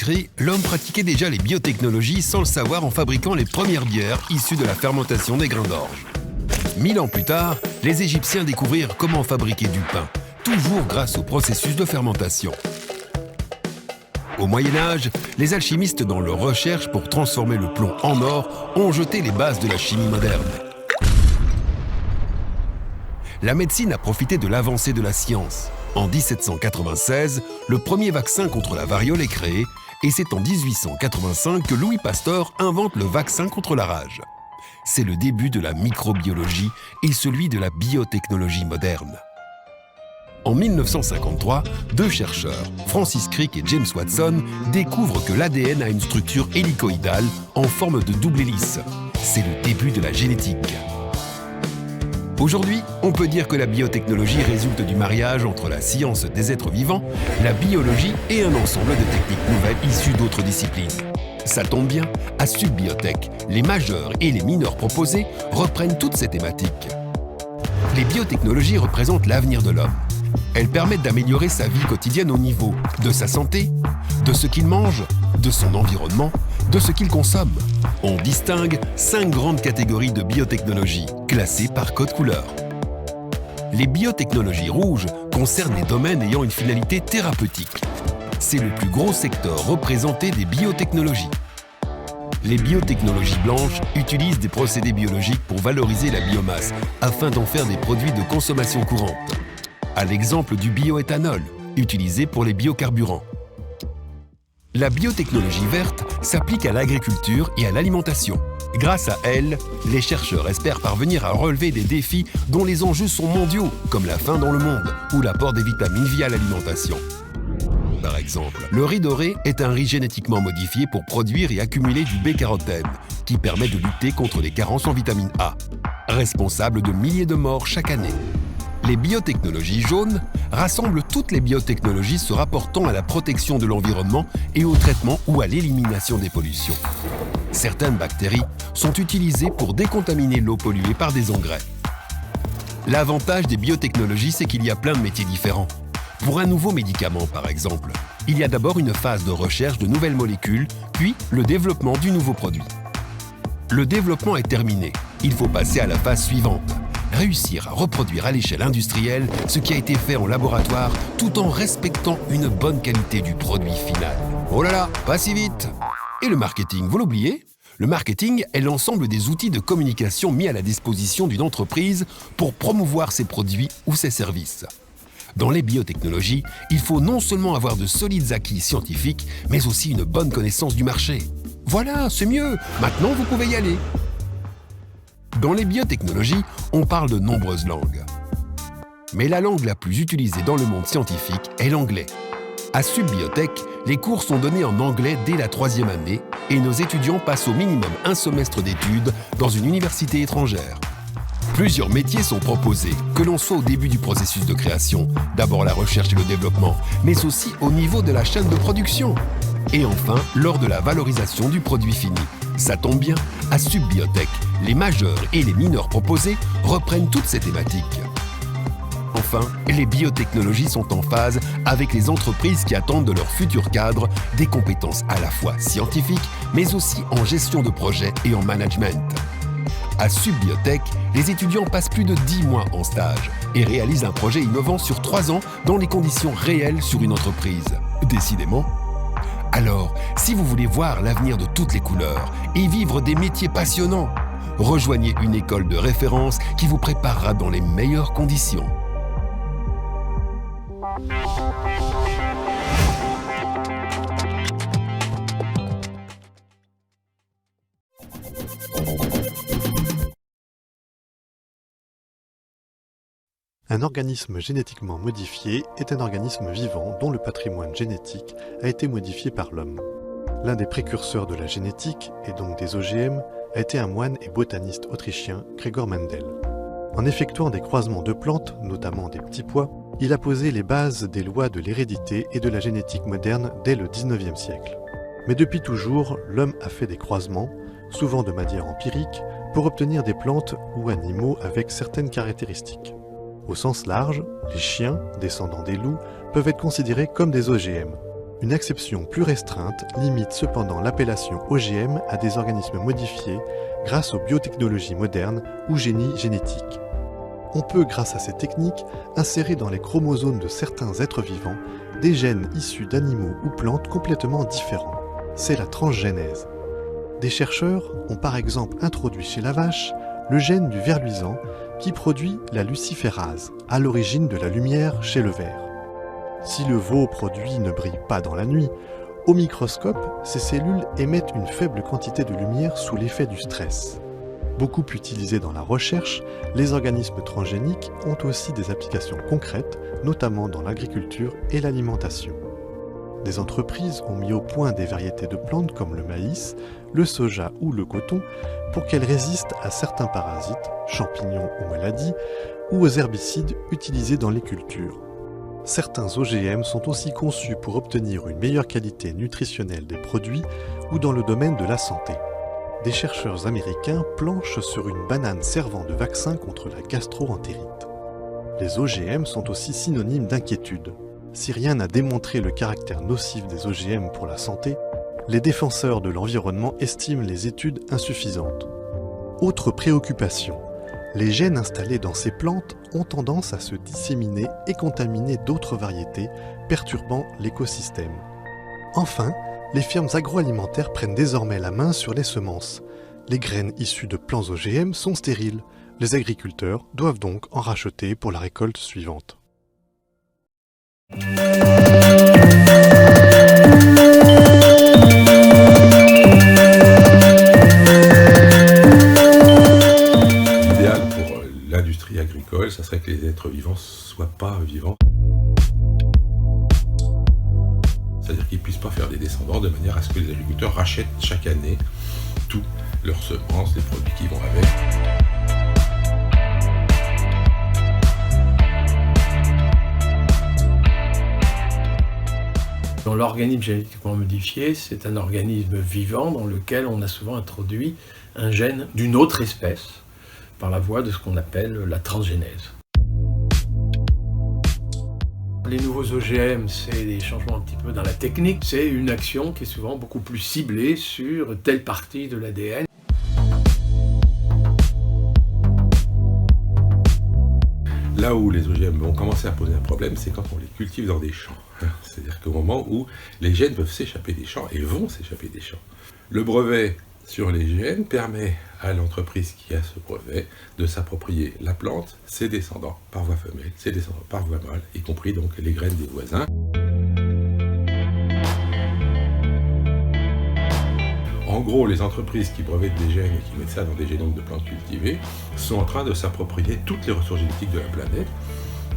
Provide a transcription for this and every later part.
créé, l'homme pratiquait déjà les biotechnologies sans le savoir en fabriquant les premières bières issues de la fermentation des grains d'orge. 1000 ans plus tard, les Égyptiens découvrirent comment fabriquer du pain, toujours grâce au processus de fermentation. Au Moyen-Âge, les alchimistes, dans leur recherche pour transformer le plomb en or, ont jeté les bases de la chimie moderne. La médecine a profité de l'avancée de la science. En 1796, le premier vaccin contre la variole est créé et c'est en 1885 que Louis Pasteur invente le vaccin contre la rage. C'est le début de la microbiologie et celui de la biotechnologie moderne. En 1953, deux chercheurs, Francis Crick et James Watson, découvrent que l'ADN a une structure hélicoïdale en forme de double hélice. C'est le début de la génétique. Aujourd'hui, on peut dire que la biotechnologie résulte du mariage entre la science des êtres vivants, la biologie et un ensemble de techniques nouvelles issues d'autres disciplines. Ça tombe bien, à Subbiotech, les majeurs et les mineurs proposés reprennent toutes ces thématiques. Les biotechnologies représentent l'avenir de l'homme. Elles permettent d'améliorer sa vie quotidienne au niveau de sa santé, de ce qu'il mange, de son environnement, de ce qu'il consomme. On distingue 5 grandes catégories de biotechnologies, classées par code couleur. Les biotechnologies rouges concernent les domaines ayant une finalité thérapeutique. C'est le plus gros secteur représenté des biotechnologies. Les biotechnologies blanches utilisent des procédés biologiques pour valoriser la biomasse afin d'en faire des produits de consommation courante. À l'exemple du bioéthanol, utilisé pour les biocarburants. La biotechnologie verte s'applique à l'agriculture et à l'alimentation. Grâce à elle, les chercheurs espèrent parvenir à relever des défis dont les enjeux sont mondiaux, comme la faim dans le monde ou l'apport des vitamines via l'alimentation. Par exemple, le riz doré est un riz génétiquement modifié pour produire et accumuler du bêta-carotène, qui permet de lutter contre les carences en vitamine A, responsable de milliers de morts chaque année. Les biotechnologies jaunes rassemblent toutes les biotechnologies se rapportant à la protection de l'environnement et au traitement ou à l'élimination des pollutions. Certaines bactéries sont utilisées pour décontaminer l'eau polluée par des engrais. L'avantage des biotechnologies, c'est qu'il y a plein de métiers différents. Pour un nouveau médicament, par exemple, il y a d'abord une phase de recherche de nouvelles molécules, puis le développement du nouveau produit. Le développement est terminé. Il faut passer à la phase suivante. Réussir à reproduire à l'échelle industrielle ce qui a été fait en laboratoire tout en respectant une bonne qualité du produit final. Oh là là, pas si vite! Et le marketing, vous l'oubliez? Le marketing est l'ensemble des outils de communication mis à la disposition d'une entreprise pour promouvoir ses produits ou ses services. Dans les biotechnologies, il faut non seulement avoir de solides acquis scientifiques, mais aussi une bonne connaissance du marché. Voilà, c'est mieux! Maintenant, vous pouvez y aller! Dans les biotechnologies, on parle de nombreuses langues. Mais la langue la plus utilisée dans le monde scientifique est l'anglais. À Subbiotech, les cours sont donnés en anglais dès la 3e année et nos étudiants passent au minimum un semestre d'études dans une université étrangère. Plusieurs métiers sont proposés, que l'on soit au début du processus de création, d'abord la recherche et le développement, mais aussi au niveau de la chaîne de production. Et enfin, lors de la valorisation du produit fini. Ça tombe bien, à Subbiotech, les majeurs et les mineurs proposés reprennent toutes ces thématiques. Enfin, les biotechnologies sont en phase avec les entreprises qui attendent de leurs futurs cadres des compétences à la fois scientifiques, mais aussi en gestion de projet et en management. À Subbiotech, les étudiants passent plus de 10 mois en stage et réalisent un projet innovant sur 3 ans dans les conditions réelles sur une entreprise. Décidément. Alors, si vous voulez voir l'avenir de toutes les couleurs et vivre des métiers passionnants, rejoignez une école de référence qui vous préparera dans les meilleures conditions. Un organisme génétiquement modifié est un organisme vivant dont le patrimoine génétique a été modifié par l'homme. L'un des précurseurs de la génétique, et donc des OGM, a été un moine et botaniste autrichien, Gregor Mendel. En effectuant des croisements de plantes, notamment des petits pois, il a posé les bases des lois de l'hérédité et de la génétique moderne dès le XIXe siècle. Mais depuis toujours, l'homme a fait des croisements, souvent de manière empirique, pour obtenir des plantes ou animaux avec certaines caractéristiques. Au sens large, les chiens, descendants des loups, peuvent être considérés comme des OGM. Une acception plus restreinte limite cependant l'appellation OGM à des organismes modifiés grâce aux biotechnologies modernes ou génie génétique. On peut, grâce à ces techniques, insérer dans les chromosomes de certains êtres vivants des gènes issus d'animaux ou plantes complètement différents. C'est la transgénèse. Des chercheurs ont par exemple introduit chez la vache le gène du ver luisant qui produit la luciférase, à l'origine de la lumière chez le ver. Si le veau produit ne brille pas dans la nuit, au microscope, ces cellules émettent une faible quantité de lumière sous l'effet du stress. Beaucoup utilisés dans la recherche, les organismes transgéniques ont aussi des applications concrètes, notamment dans l'agriculture et l'alimentation. Des entreprises ont mis au point des variétés de plantes comme le maïs, le soja ou le coton pour qu'elles résistent à certains parasites, champignons ou maladies, ou aux herbicides utilisés dans les cultures. Certains OGM sont aussi conçus pour obtenir une meilleure qualité nutritionnelle des produits ou dans le domaine de la santé. Des chercheurs américains planchent sur une banane servant de vaccin contre la gastro-entérite. Les OGM sont aussi synonymes d'inquiétude. Si rien n'a démontré le caractère nocif des OGM pour la santé, les défenseurs de l'environnement estiment les études insuffisantes. Autre préoccupation, les gènes installés dans ces plantes ont tendance à se disséminer et contaminer d'autres variétés, perturbant l'écosystème. Enfin, les firmes agroalimentaires prennent désormais la main sur les semences. Les graines issues de plants OGM sont stériles. Les agriculteurs doivent donc en racheter pour la récolte suivante. L'idéal pour l'industrie agricole, ça serait que les êtres vivants ne soient pas vivants. C'est-à-dire qu'ils ne puissent pas faire des descendants de manière à ce que les agriculteurs rachètent chaque année tous leurs semences, les produits qui vont avec. L'organisme génétiquement modifié, c'est un organisme vivant dans lequel on a souvent introduit un gène d'une autre espèce par la voie de ce qu'on appelle la transgénèse. Les nouveaux OGM, c'est des changements un petit peu dans la technique. C'est une action qui est souvent beaucoup plus ciblée sur telle partie de l'ADN. Là où les OGM vont commencer à poser un problème, c'est quand on les cultive dans des champs. C'est-à-dire qu'au moment où les gènes peuvent s'échapper des champs et vont s'échapper des champs. Le brevet sur les gènes permet à l'entreprise qui a ce brevet de s'approprier la plante, ses descendants par voie femelle, ses descendants par voie mâle, y compris donc les graines des voisins. En gros, les entreprises qui brevettent des gènes et qui mettent ça dans des génomes de plantes cultivées sont en train de s'approprier toutes les ressources génétiques de la planète.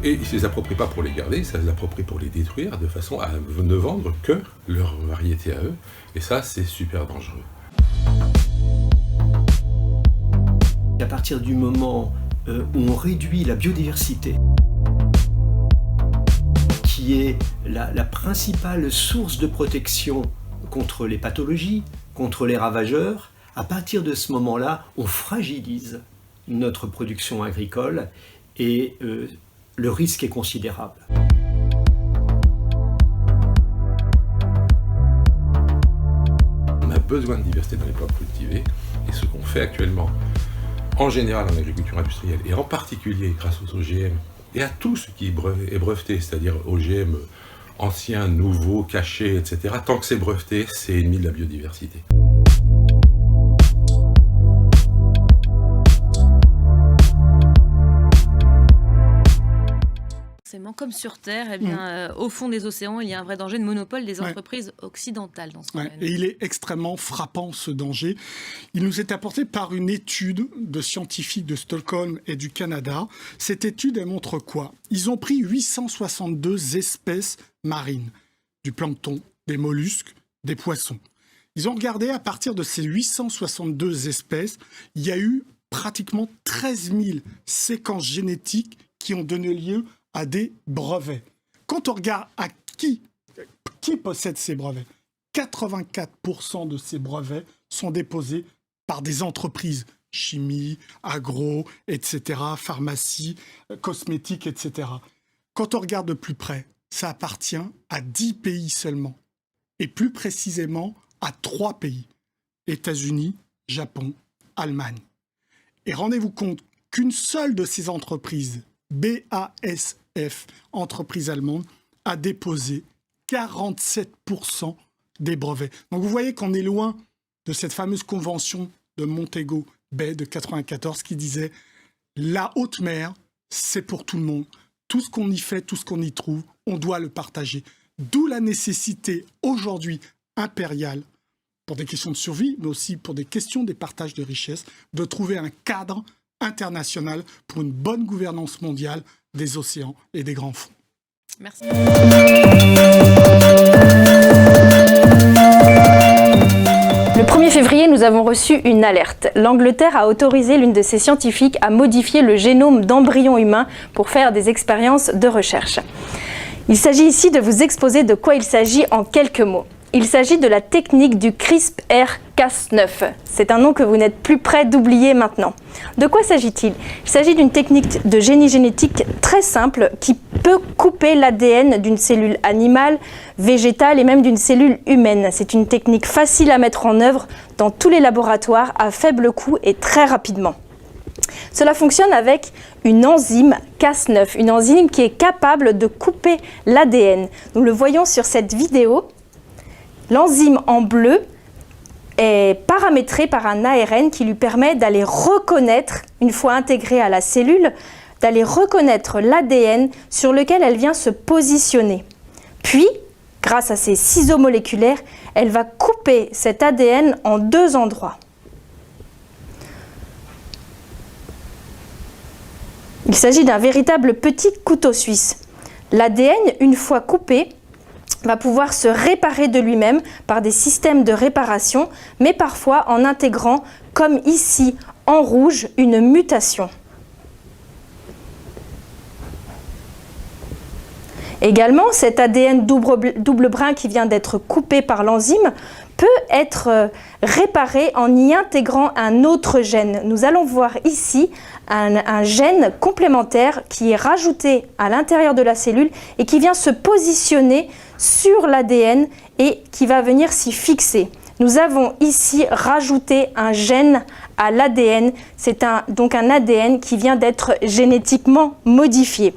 Et ils ne se les approprient pas pour les garder, ils se les approprient pour les détruire, de façon à ne vendre que leur variété à eux. Et ça, c'est super dangereux. À partir du moment où on réduit la biodiversité, qui est la principale source de protection contre les pathologies, contre les ravageurs, à partir de ce moment-là, on fragilise notre production agricole et le risque est considérable. On a besoin de diversité dans les plantes cultivées et ce qu'on fait actuellement, en général en agriculture industrielle et en particulier grâce aux OGM et à tout ce qui est breveté, c'est-à-dire OGM anciens, nouveaux, cachés, etc. Tant que c'est breveté, c'est ennemi de la biodiversité. Comme sur Terre, eh bien, au fond des océans, il y a un vrai danger de monopole des entreprises occidentales dans ce domaine. Et il est extrêmement frappant, ce danger. Il nous est apporté par une étude de scientifiques de Stockholm et du Canada. Cette étude, elle montre quoi? Ils ont pris 862 espèces marines, du plancton, des mollusques, des poissons. Ils ont regardé, à partir de ces 862 espèces, il y a eu pratiquement 13 000 séquences génétiques qui ont donné lieu à des brevets. Quand on regarde à qui possède ces brevets, 84% de ces brevets sont déposés par des entreprises, chimie, agro, etc., pharmacie, cosmétiques, etc. Quand on regarde de plus près, ça appartient à 10 pays seulement. et plus précisément à 3 pays, États-Unis, Japon, Allemagne. Et rendez-vous compte qu'une seule de ces entreprises, BASF, entreprise allemande, a déposé 47% des brevets. Donc vous voyez qu'on est loin de cette fameuse convention de Montego Bay de 1994 qui disait « La haute mer, c'est pour tout le monde. Tout ce qu'on y fait, tout ce qu'on y trouve, on doit le partager. » D'où la nécessité aujourd'hui impériale, pour des questions de survie, mais aussi pour des questions des partages de richesses, de trouver un cadre international pour une bonne gouvernance mondiale des océans et des grands fonds. Merci. Le 1er février, nous avons reçu une alerte. L'Angleterre a autorisé l'une de ses scientifiques à modifier le génome d'embryons humains pour faire des expériences de recherche. Il s'agit ici de vous exposer de quoi il s'agit en quelques mots. Il s'agit de la technique du CRISPR-Cas9. C'est un nom que vous n'êtes plus prêt d'oublier maintenant. De quoi s'agit-il ? Il s'agit d'une technique de génie génétique très simple qui peut couper l'ADN d'une cellule animale, végétale et même d'une cellule humaine. C'est une technique facile à mettre en œuvre dans tous les laboratoires à faible coût et très rapidement. Cela fonctionne avec une enzyme Cas9, une enzyme qui est capable de couper l'ADN. Nous le voyons sur cette vidéo. L'enzyme en bleu est paramétrée par un ARN qui lui permet d'aller reconnaître, une fois intégrée à la cellule, d'aller reconnaître l'ADN sur lequel elle vient se positionner. Puis, grâce à ses ciseaux moléculaires, elle va couper cet ADN en 2 endroits. Il s'agit d'un véritable petit couteau suisse. L'ADN, une fois coupé, va pouvoir se réparer de lui-même par des systèmes de réparation, mais parfois en intégrant, comme ici en rouge, une mutation. Également, cet ADN double brin qui vient d'être coupé par l'enzyme peut être réparé en y intégrant un autre gène. Nous allons voir ici un gène complémentaire qui est rajouté à l'intérieur de la cellule et qui vient se positionner sur l'ADN et qui va venir s'y fixer. Nous avons ici rajouté un gène à l'ADN. C'est donc un ADN qui vient d'être génétiquement modifié.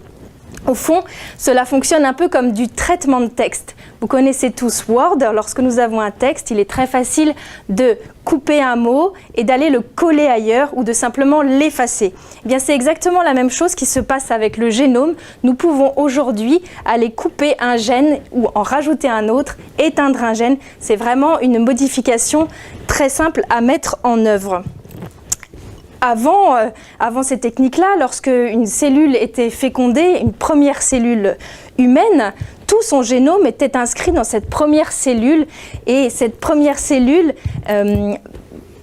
Au fond, cela fonctionne un peu comme du traitement de texte. Vous connaissez tous Word. Lorsque nous avons un texte, il est très facile de couper un mot et d'aller le coller ailleurs ou de simplement l'effacer. Eh bien, c'est exactement la même chose qui se passe avec le génome. Nous pouvons aujourd'hui aller couper un gène ou en rajouter un autre, éteindre un gène. C'est vraiment une modification très simple à mettre en œuvre. Avant ces techniques-là, lorsque une cellule était fécondée, une première cellule humaine, tout son génome était inscrit dans cette première cellule et cette première cellule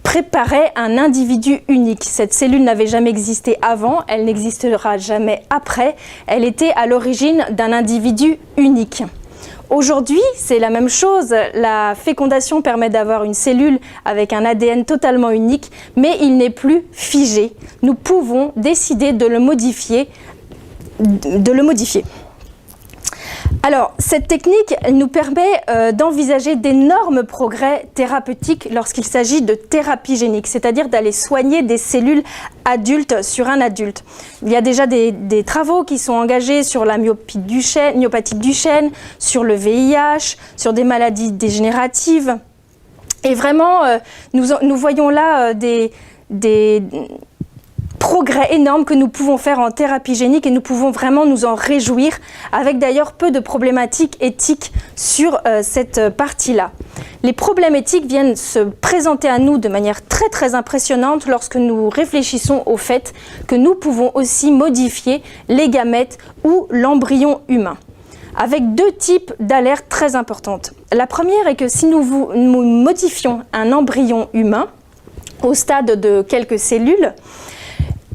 préparait un individu unique. Cette cellule n'avait jamais existé avant, elle n'existera jamais après, elle était à l'origine d'un individu unique. Aujourd'hui, c'est la même chose. La fécondation permet d'avoir une cellule avec un ADN totalement unique, mais il n'est plus figé. Nous pouvons décider de le modifier. Alors, cette technique nous permet d'envisager d'énormes progrès thérapeutiques lorsqu'il s'agit de thérapie génique, c'est-à-dire d'aller soigner des cellules adultes sur un adulte. Il y a déjà des travaux qui sont engagés sur la myopathie de Duchenne, sur le VIH, sur des maladies dégénératives. Et vraiment, nous voyons là des progrès énormes que nous pouvons faire en thérapie génique et nous pouvons vraiment nous en réjouir, avec d'ailleurs peu de problématiques éthiques sur cette partie-là. Les problèmes éthiques viennent se présenter à nous de manière très très impressionnante lorsque nous réfléchissons au fait que nous pouvons aussi modifier les gamètes ou l'embryon humain, avec 2 types d'alertes très importantes. La première est que si nous modifions un embryon humain au stade de quelques cellules,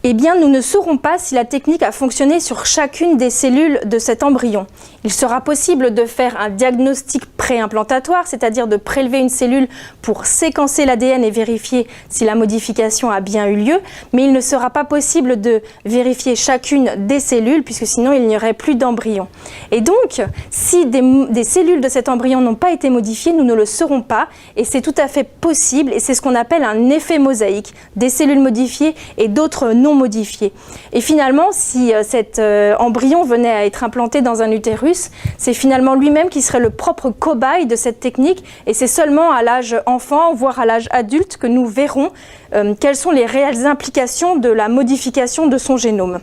Eh bien, nous ne saurons pas si la technique a fonctionné sur chacune des cellules de cet embryon. Il sera possible de faire un diagnostic préimplantatoire, c'est-à-dire de prélever une cellule pour séquencer l'ADN et vérifier si la modification a bien eu lieu, mais il ne sera pas possible de vérifier chacune des cellules, puisque sinon il n'y aurait plus d'embryon. Et donc, si des cellules de cet embryon n'ont pas été modifiées, nous ne le saurons pas, et c'est tout à fait possible, et c'est ce qu'on appelle un effet mosaïque, des cellules modifiées et d'autres non modifiées. Et finalement, si cet embryon venait à être implanté dans un utérus, c'est finalement lui-même qui serait le propre cobaye de cette technique, et c'est seulement à l'âge enfant, voire à l'âge adulte, que nous verrons quelles sont les réelles implications de la modification de son génome.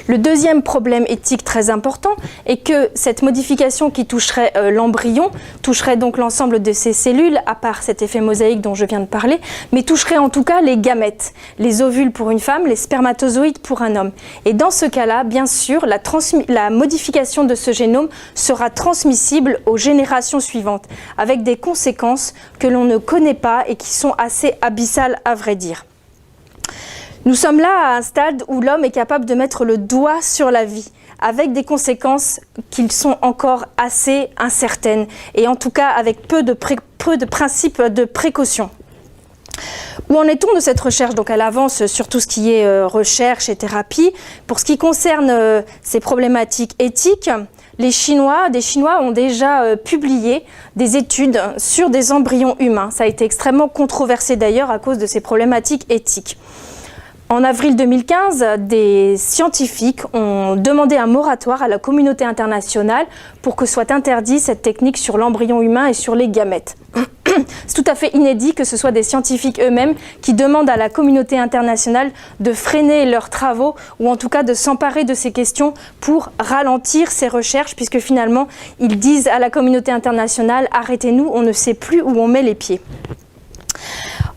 Le deuxième problème éthique très important est que cette modification qui toucherait l'embryon, toucherait donc l'ensemble de ces cellules, à part cet effet mosaïque dont je viens de parler, mais toucherait en tout cas les gamètes, les ovules pour une femme, les spermatozoïdes pour un homme. Et dans ce cas-là, bien sûr, la modification de ce génome sera transmissible aux générations suivantes, avec des conséquences que l'on ne connaît pas et qui sont assez abyssales à vrai dire. Nous sommes là à un stade où l'homme est capable de mettre le doigt sur la vie, avec des conséquences qui sont encore assez incertaines, et en tout cas avec peu de principes de précaution. Où en est-on de cette recherche? Donc elle avance sur tout ce qui est recherche et thérapie. Pour ce qui concerne ces problématiques éthiques, des Chinois ont déjà publié des études sur des embryons humains. Ça a été extrêmement controversé d'ailleurs à cause de ces problématiques éthiques. En avril 2015, des scientifiques ont demandé un moratoire à la communauté internationale pour que soit interdite cette technique sur l'embryon humain et sur les gamètes. C'est tout à fait inédit que ce soit des scientifiques eux-mêmes qui demandent à la communauté internationale de freiner leurs travaux ou en tout cas de s'emparer de ces questions pour ralentir ces recherches, puisque finalement ils disent à la communauté internationale « arrêtez-nous, on ne sait plus où on met les pieds ».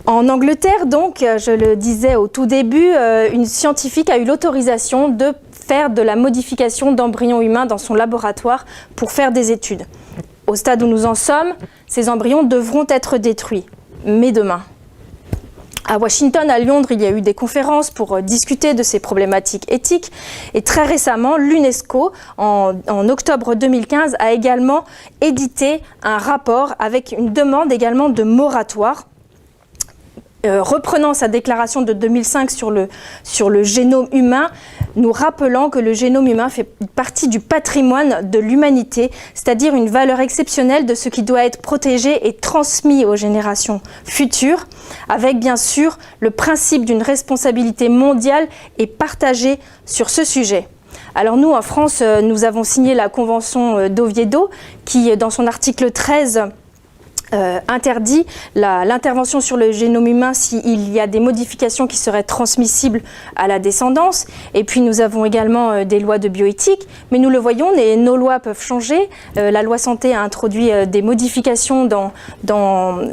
En Angleterre, donc, je le disais au tout début, une scientifique a eu l'autorisation de faire de la modification d'embryons humains dans son laboratoire pour faire des études. Au stade où nous en sommes, ces embryons devront être détruits, mais demain. À Washington, à Londres, il y a eu des conférences pour discuter de ces problématiques éthiques. Et très récemment, l'UNESCO, en octobre 2015, a également édité un rapport avec une demande également de moratoire. Reprenant sa déclaration de 2005 sur le génome humain, nous rappelant que le génome humain fait partie du patrimoine de l'humanité, c'est-à-dire une valeur exceptionnelle de ce qui doit être protégé et transmis aux générations futures, avec bien sûr le principe d'une responsabilité mondiale et partagée sur ce sujet. Alors nous, en France, nous avons signé la Convention d'Oviedo qui, dans son article 13, interdit l'intervention sur le génome humain s'il y a des modifications qui seraient transmissibles à la descendance. Et puis nous avons également des lois de bioéthique, mais nous le voyons, nos lois peuvent changer. La loi santé a introduit des modifications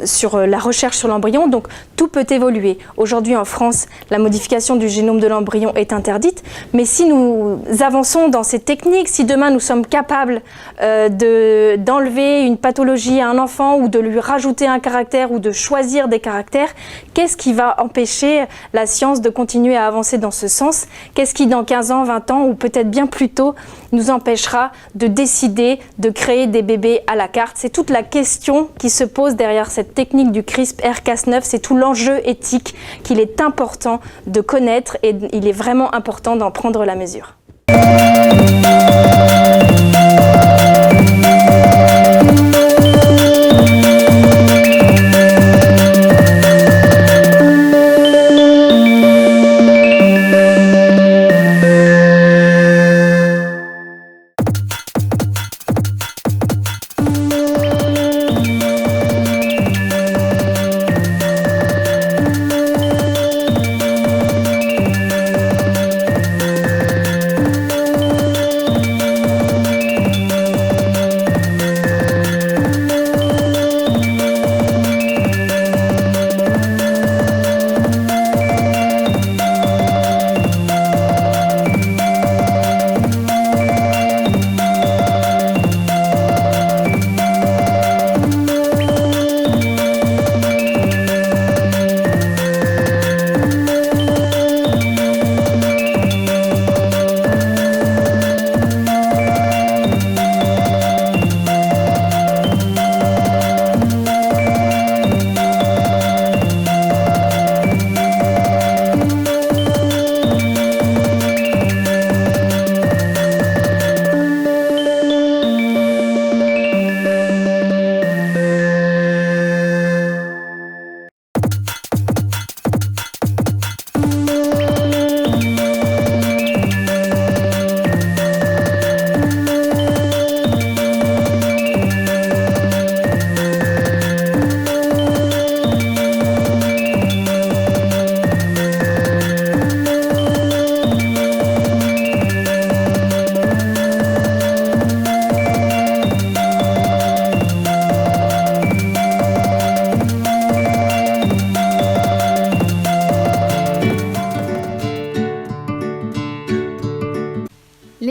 sur la recherche sur l'embryon, donc tout peut évoluer. Aujourd'hui en France, la modification du génome de l'embryon est interdite, mais si nous avançons dans ces techniques, si demain nous sommes capables d'enlever une pathologie à un enfant ou de lui rajouter un caractère ou de choisir des caractères, qu'est-ce qui va empêcher la science de continuer à avancer dans ce sens? Qu'est-ce qui, dans 15 ans, 20 ans, ou peut-être bien plus tôt, nous empêchera de décider de créer des bébés à la carte? C'est toute la question qui se pose derrière cette technique du CRISPR-Cas9, c'est tout l'enjeu éthique qu'il est important de connaître et il est vraiment important d'en prendre la mesure.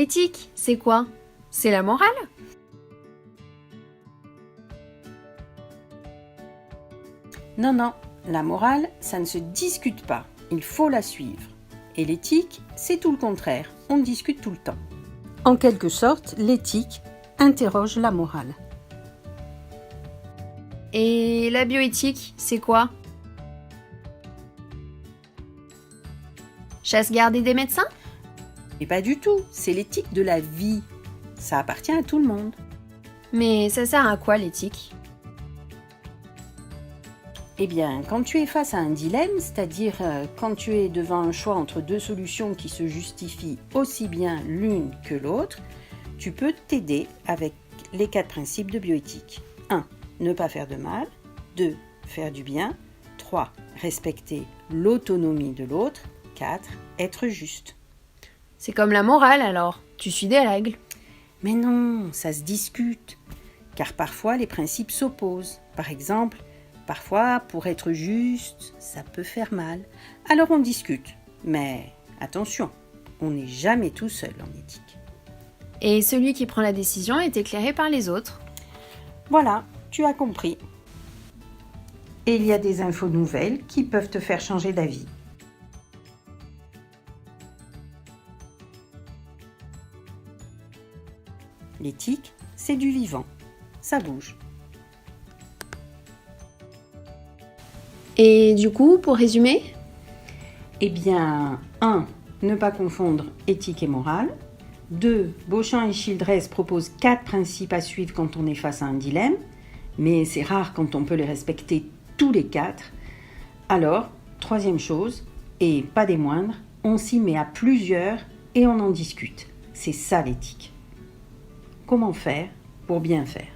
l'éthique, c'est quoi? C'est la morale? Non, non, la morale, ça ne se discute pas, il faut la suivre. Et l'éthique, c'est tout le contraire, on discute tout le temps. En quelque sorte, l'éthique interroge la morale. Et la bioéthique, c'est quoi? Chasse gardée des médecins? Et pas du tout, c'est l'éthique de la vie. Ça appartient à tout le monde. Mais ça sert à quoi l'éthique? Eh bien, quand tu es face à un dilemme, c'est-à-dire quand tu es devant un choix entre deux solutions qui se justifient aussi bien l'une que l'autre, tu peux t'aider avec les 4 principes de bioéthique. 1. Ne pas faire de mal. 2. Faire du bien. 3. Respecter l'autonomie de l'autre. 4. Être juste. C'est comme la morale alors, tu suis des règles. Mais non, ça se discute. Car parfois les principes s'opposent. Par exemple, parfois pour être juste, ça peut faire mal. Alors on discute. Mais attention, on n'est jamais tout seul en éthique. Et celui qui prend la décision est éclairé par les autres. Voilà, tu as compris. Et il y a des infos nouvelles qui peuvent te faire changer d'avis. L'éthique, c'est du vivant. Ça bouge. Et du coup, pour résumer? Eh bien, 1. Ne pas confondre éthique et morale. 2. Beauchamp et Childress proposent 4 principes à suivre quand on est face à un dilemme, mais c'est rare quand on peut les respecter tous les 4. Alors, 3e chose, et pas des moindres, on s'y met à plusieurs et on en discute. C'est ça l'éthique. Comment faire pour bien faire ?